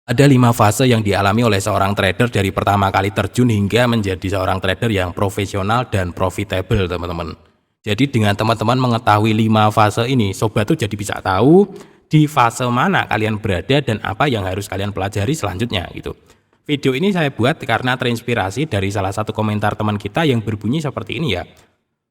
Ada 5 fase yang dialami oleh seorang trader dari pertama kali terjun hingga menjadi seorang trader yang profesional dan profitable, teman-teman. Jadi dengan teman-teman mengetahui 5 fase ini, sobat tuh jadi bisa tahu di fase mana kalian berada dan apa yang harus kalian pelajari selanjutnya gitu. Video ini saya buat karena terinspirasi dari salah satu komentar teman kita yang berbunyi seperti ini ya.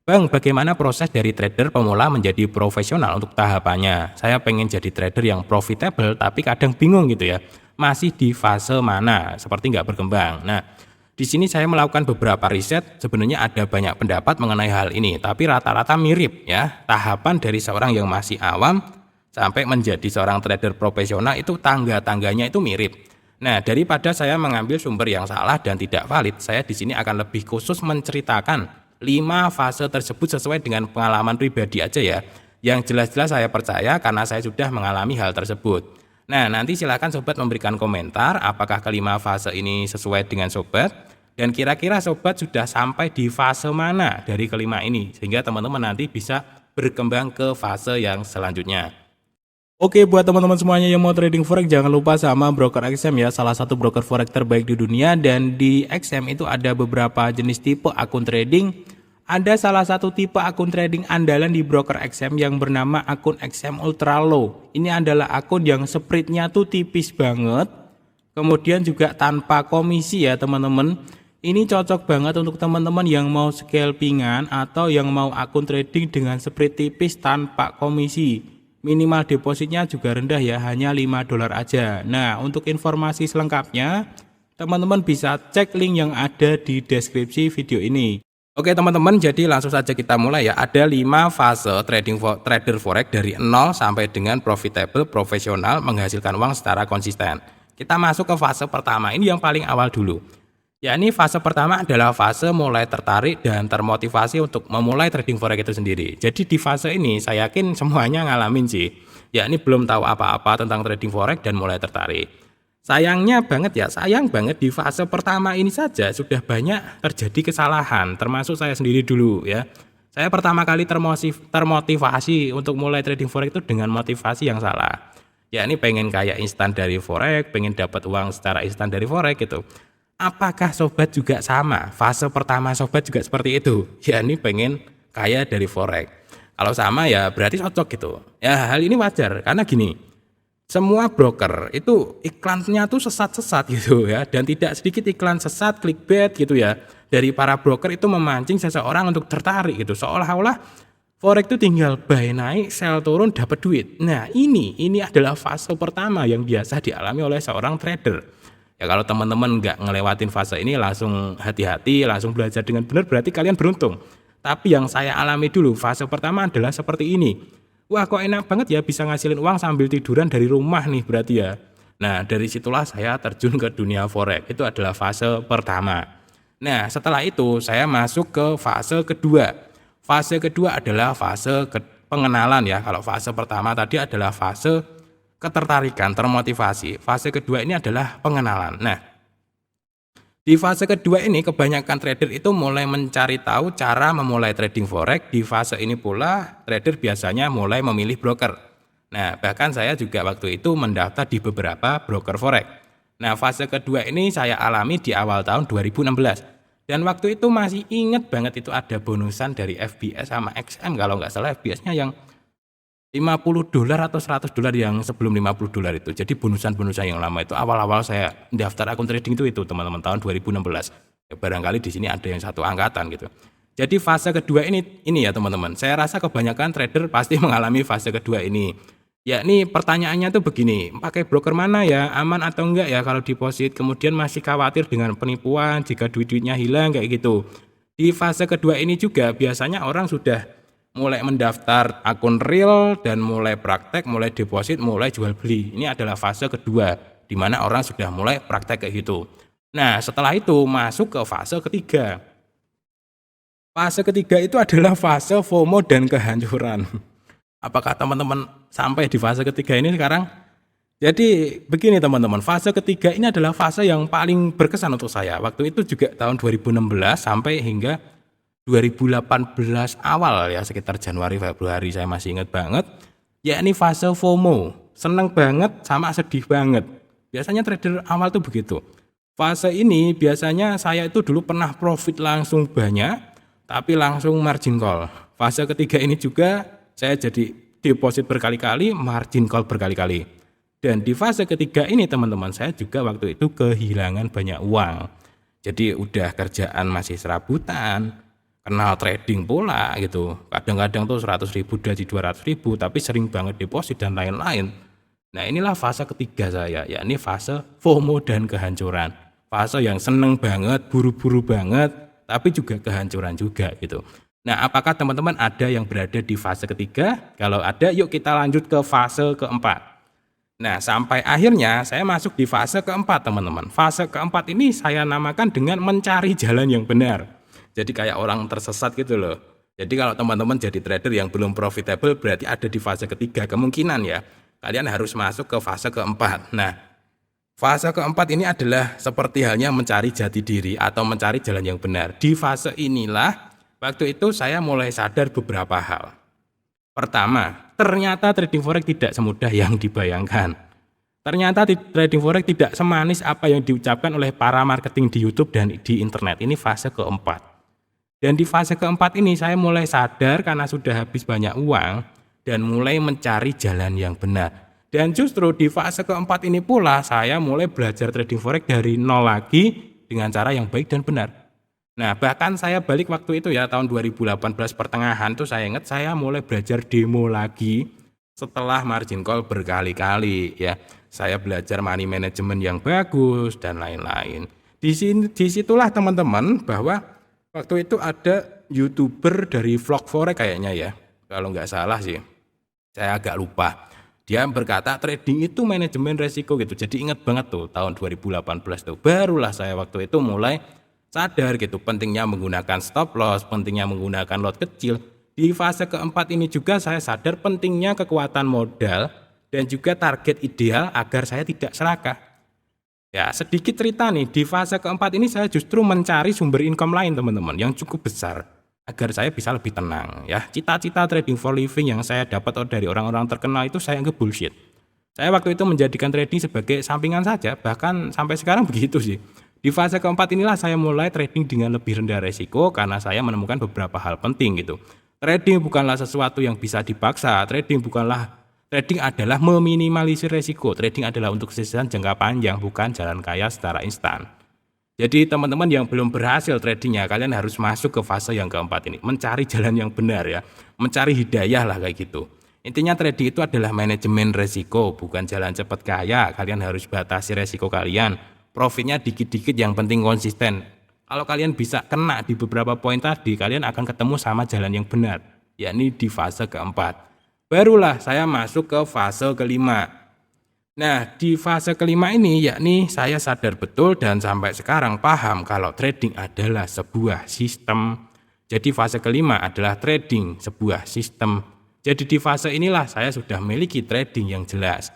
Bang, bagaimana proses dari trader pemula menjadi profesional untuk tahapannya? Saya pengen jadi trader yang profitable tapi kadang bingung gitu ya. Masih di fase mana? Seperti nggak berkembang. Nah, di sini saya melakukan beberapa riset, sebenarnya ada banyak pendapat mengenai hal ini, tapi rata-rata mirip ya. Tahapan dari seorang yang masih awam sampai menjadi seorang trader profesional itu tangga-tangganya itu mirip. Nah, daripada saya mengambil sumber yang salah dan tidak valid, saya di sini akan lebih khusus menceritakan 5 fase tersebut sesuai dengan pengalaman pribadi aja ya. Yang jelas-jelas saya percaya karena saya sudah mengalami hal tersebut. Nah, nanti silakan sobat memberikan komentar apakah kelima fase ini sesuai dengan sobat dan kira-kira sobat sudah sampai di fase mana dari kelima ini sehingga teman-teman nanti bisa berkembang ke fase yang selanjutnya. Oke, buat teman-teman semuanya yang mau trading forex jangan lupa sama broker XM ya, salah satu broker forex terbaik di dunia. Dan di XM itu ada beberapa jenis tipe akun trading. Ada salah satu tipe akun trading andalan di broker XM yang bernama akun XM Ultra Low. Ini adalah akun yang spreadnya tuh tipis banget, kemudian juga tanpa komisi ya teman-teman. Ini cocok banget untuk teman-teman yang mau scalpingan atau yang mau akun trading dengan spread tipis tanpa komisi. Minimal depositnya juga rendah ya, hanya $5 aja. Nah, untuk informasi selengkapnya, teman-teman bisa cek link yang ada di deskripsi video ini. Oke teman-teman, jadi langsung saja kita mulai ya. Ada 5 fase trader forex dari 0 sampai dengan profitable, profesional, menghasilkan uang secara konsisten. Kita masuk ke fase pertama, ini yang paling awal dulu. Ya, ini fase pertama adalah fase mulai tertarik dan termotivasi untuk memulai trading forex itu sendiri. Jadi di fase ini saya yakin semuanya ngalamin sih. Ya, ini belum tahu apa-apa tentang trading forex dan mulai tertarik. Sayang banget di fase pertama ini saja sudah banyak terjadi kesalahan, termasuk saya sendiri dulu ya. Saya pertama kali termotivasi untuk mulai trading forex itu dengan motivasi yang salah. Ya, ini pengen kaya instan dari forex, pengen dapat uang secara instan dari forex gitu. Apakah sobat juga sama? Fase pertama sobat juga seperti itu. Ya, ini pengen kaya dari forex. Kalau sama ya berarti cocok gitu. Ya, hal ini wajar karena gini. Semua broker itu iklannya tuh sesat-sesat gitu ya, dan tidak sedikit iklan sesat, clickbait gitu ya. Dari para broker itu memancing seseorang untuk tertarik gitu. Seolah-olah forex itu tinggal buy naik, sell turun dapat duit. Nah, ini adalah fase pertama yang biasa dialami oleh seorang trader. Ya kalau teman-teman nggak ngelewatin fase ini langsung hati-hati, langsung belajar dengan benar berarti kalian beruntung. Tapi yang saya alami dulu fase pertama adalah seperti ini. Wah kok enak banget ya bisa ngasilin uang sambil tiduran dari rumah nih berarti ya. Nah dari situlah saya terjun ke dunia forex, itu adalah fase pertama. Nah setelah itu saya masuk ke fase kedua. Fase kedua adalah fase pengenalan ya. Kalau fase pertama tadi adalah fase ketertarikan, termotivasi. Fase kedua ini adalah pengenalan. Nah, di fase kedua ini kebanyakan trader itu mulai mencari tahu cara memulai trading forex. Di fase ini pula trader biasanya mulai memilih broker. Nah, bahkan saya juga waktu itu mendaftar di beberapa broker forex. Nah, fase kedua ini saya alami di awal tahun 2016. Dan waktu itu masih inget banget itu ada bonusan dari FBS sama XM, kalau nggak salah FBS-nya yang $50 atau $100 yang sebelum $50 itu. Jadi bonusan-bonusan yang lama itu awal-awal saya daftar akun trading itu teman-teman tahun 2016. Ya, barangkali di sini ada yang satu angkatan gitu. Jadi fase kedua ini ya teman-teman. Saya rasa kebanyakan trader pasti mengalami fase kedua ini. Ya ini pertanyaannya tuh begini, pakai broker mana ya, aman atau enggak ya kalau deposit, kemudian masih khawatir dengan penipuan jika duit-duitnya hilang kayak gitu. Di fase kedua ini juga biasanya orang sudah mulai mendaftar akun real dan mulai praktek, mulai deposit, mulai jual beli. Ini adalah fase kedua di mana orang sudah mulai praktek kayak gitu. Nah, setelah itu masuk ke fase ketiga. Fase ketiga itu adalah fase FOMO dan kehancuran. Apakah teman-teman sampai di fase ketiga ini sekarang? Jadi begini teman-teman, fase ketiga ini adalah fase yang paling berkesan untuk saya. Waktu itu juga tahun 2016 sampai hingga 2018 awal ya, sekitar Januari Februari saya masih ingat banget. Ya ini fase FOMO, seneng banget sama sedih banget. Biasanya trader awal tuh begitu. Fase ini biasanya saya itu dulu pernah profit langsung banyak, tapi langsung margin call. Fase ketiga ini juga saya jadi deposit berkali-kali, margin call berkali-kali. Dan di fase ketiga ini teman-teman, saya juga waktu itu kehilangan banyak uang. Jadi udah kerjaan masih serabutan, kenal trading pula gitu. Kadang-kadang tuh 100.000 jadi 200.000, tapi sering banget deposit dan lain-lain. Nah inilah fase ketiga saya, yakni fase FOMO dan kehancuran. Fase yang seneng banget, buru-buru banget, tapi juga kehancuran juga gitu. Nah apakah teman-teman ada yang berada di fase ketiga? Kalau ada, yuk kita lanjut ke fase keempat. Nah sampai akhirnya saya masuk di fase keempat teman-teman. Fase keempat ini saya namakan dengan mencari jalan yang benar. Jadi kayak orang tersesat gitu loh. Jadi kalau teman-teman jadi trader yang belum profitable berarti ada di fase ketiga. Kemungkinan ya, kalian harus masuk ke fase keempat. Nah, fase keempat ini adalah seperti halnya mencari jati diri atau mencari jalan yang benar. Di fase inilah, waktu itu saya mulai sadar beberapa hal. Pertama, ternyata trading forex tidak semudah yang dibayangkan. Ternyata trading forex tidak semanis apa yang diucapkan oleh para marketing di YouTube dan di internet. Ini fase keempat. Dan di fase keempat ini saya mulai sadar karena sudah habis banyak uang dan mulai mencari jalan yang benar. Dan justru di fase keempat ini pula saya mulai belajar trading forex dari nol lagi dengan cara yang baik dan benar. Nah bahkan saya balik waktu itu ya tahun 2018 pertengahan tuh saya ingat saya mulai belajar demo lagi setelah margin call berkali-kali ya. Saya belajar money management yang bagus dan lain-lain. Disitulah teman-teman bahwa waktu itu ada YouTuber dari vlog forex kayaknya ya. Kalau nggak salah sih, saya agak lupa. Dia berkata trading itu manajemen resiko gitu. Jadi ingat banget tuh tahun 2018 tuh. Barulah saya waktu itu mulai sadar gitu pentingnya menggunakan stop loss, pentingnya menggunakan lot kecil. Di fase keempat ini juga saya sadar pentingnya kekuatan modal dan juga target ideal agar saya tidak serakah. Ya sedikit cerita nih, di fase keempat ini saya justru mencari sumber income lain teman-teman yang cukup besar. Agar saya bisa lebih tenang ya. Cita-cita trading for living yang saya dapat dari orang-orang terkenal itu saya anggap bullshit. Saya waktu itu menjadikan trading sebagai sampingan saja, bahkan sampai sekarang begitu sih. Di fase keempat inilah saya mulai trading dengan lebih rendah resiko karena saya menemukan beberapa hal penting gitu. Trading bukanlah sesuatu yang bisa dipaksa, trading adalah meminimalisir resiko. Trading adalah untuk kesuksesan jangka panjang, bukan jalan kaya secara instan. Jadi teman-teman yang belum berhasil tradingnya, kalian harus masuk ke fase yang keempat ini. Mencari jalan yang benar ya. Mencari hidayah lah kayak gitu. Intinya trading itu adalah manajemen resiko, bukan jalan cepat kaya. Kalian harus batasi resiko kalian. Profitnya dikit-dikit, yang penting konsisten. Kalau kalian bisa kena di beberapa poin tadi, kalian akan ketemu sama jalan yang benar. Yakni di fase keempat. Barulah saya masuk ke fase kelima. Nah, di fase kelima ini yakni saya sadar betul dan sampai sekarang paham kalau trading adalah sebuah sistem. Jadi fase kelima adalah trading, sebuah sistem. Jadi di fase inilah saya sudah memiliki trading yang jelas.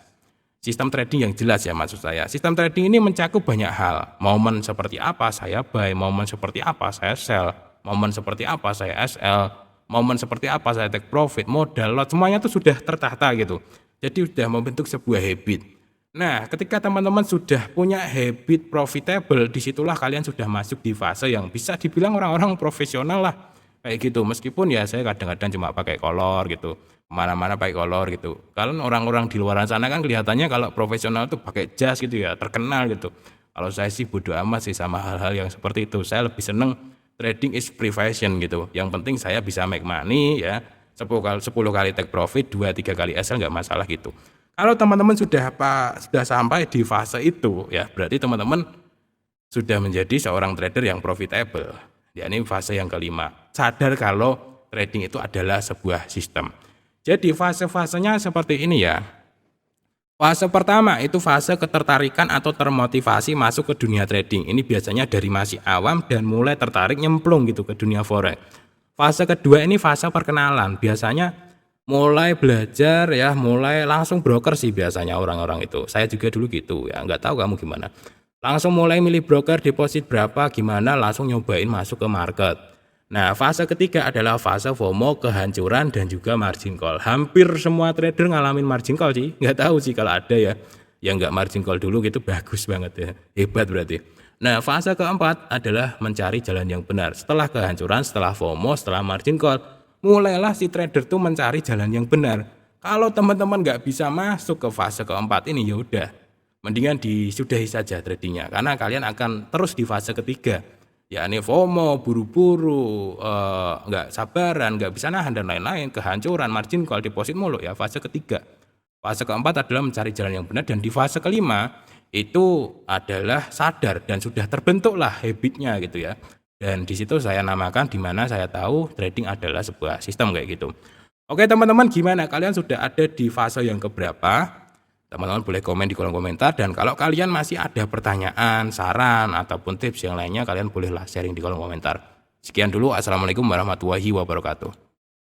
Sistem trading yang jelas ya maksud saya. Sistem trading ini mencakup banyak hal. Momen seperti apa saya buy, momen seperti apa saya sell, momen seperti apa saya SL, momen seperti apa saya take profit, modal, lot, semuanya itu sudah tertata gitu. Jadi sudah membentuk sebuah habit. Nah, ketika teman-teman sudah punya habit profitable, disitulah kalian sudah masuk di fase yang bisa dibilang orang-orang profesional lah. Kayak gitu, meskipun ya saya kadang-kadang cuma pakai kolor gitu, kemana-mana pakai kolor gitu. Kalau orang-orang di luar sana kan kelihatannya kalau profesional tuh pakai jas gitu ya, terkenal gitu. Kalau saya sih bodo amat sih sama hal-hal yang seperti itu. Saya lebih seneng trading is profession gitu. Yang penting saya bisa make money ya, 10 kali take profit, 2-3 kali SL nggak masalah gitu. Kalau teman-teman sudah sampai di fase itu ya berarti teman-teman sudah menjadi seorang trader yang profitable. Ya ini fase yang kelima. Sadar kalau trading itu adalah sebuah sistem. Jadi fase-fasenya seperti ini ya. Fase pertama itu fase ketertarikan atau termotivasi masuk ke dunia trading. Ini biasanya dari masih awam dan mulai tertarik nyemplung gitu ke dunia forex. Fase kedua ini fase perkenalan. Biasanya mulai belajar ya, mulai langsung broker sih biasanya orang-orang itu. Saya juga dulu gitu ya, nggak tahu kamu gimana. Langsung mulai milih broker, deposit berapa, gimana, langsung nyobain masuk ke market. Nah, fase ketiga adalah fase FOMO, kehancuran, dan juga margin call. Hampir semua trader ngalamin margin call sih, nggak tahu sih kalau ada ya. yang nggak margin call dulu gitu bagus banget ya. Hebat berarti. Nah, fase keempat adalah mencari jalan yang benar. Setelah kehancuran, setelah FOMO, setelah margin call, mulailah si trader tuh mencari jalan yang benar. Kalau teman-teman nggak bisa masuk ke fase keempat ini, ya udah, mendingan disudahi saja tradingnya, karena kalian akan terus di fase ketiga, yakni FOMO, buru-buru, nggak sabaran, nggak bisa nahan dan lain-lain, kehancuran, margin call, deposit mulu ya, fase ketiga. Fase keempat adalah mencari jalan yang benar, dan di fase kelima itu adalah sadar dan sudah terbentuklah habitnya gitu ya. Dan di situ saya namakan, di mana saya tahu trading adalah sebuah sistem kayak gitu. Oke teman-teman, gimana? Kalian sudah ada di fase yang keberapa? Teman-teman boleh komen di kolom komentar, dan kalau kalian masih ada pertanyaan, saran, ataupun tips yang lainnya, kalian bolehlah sharing di kolom komentar. Sekian dulu, assalamualaikum warahmatullahi wabarakatuh.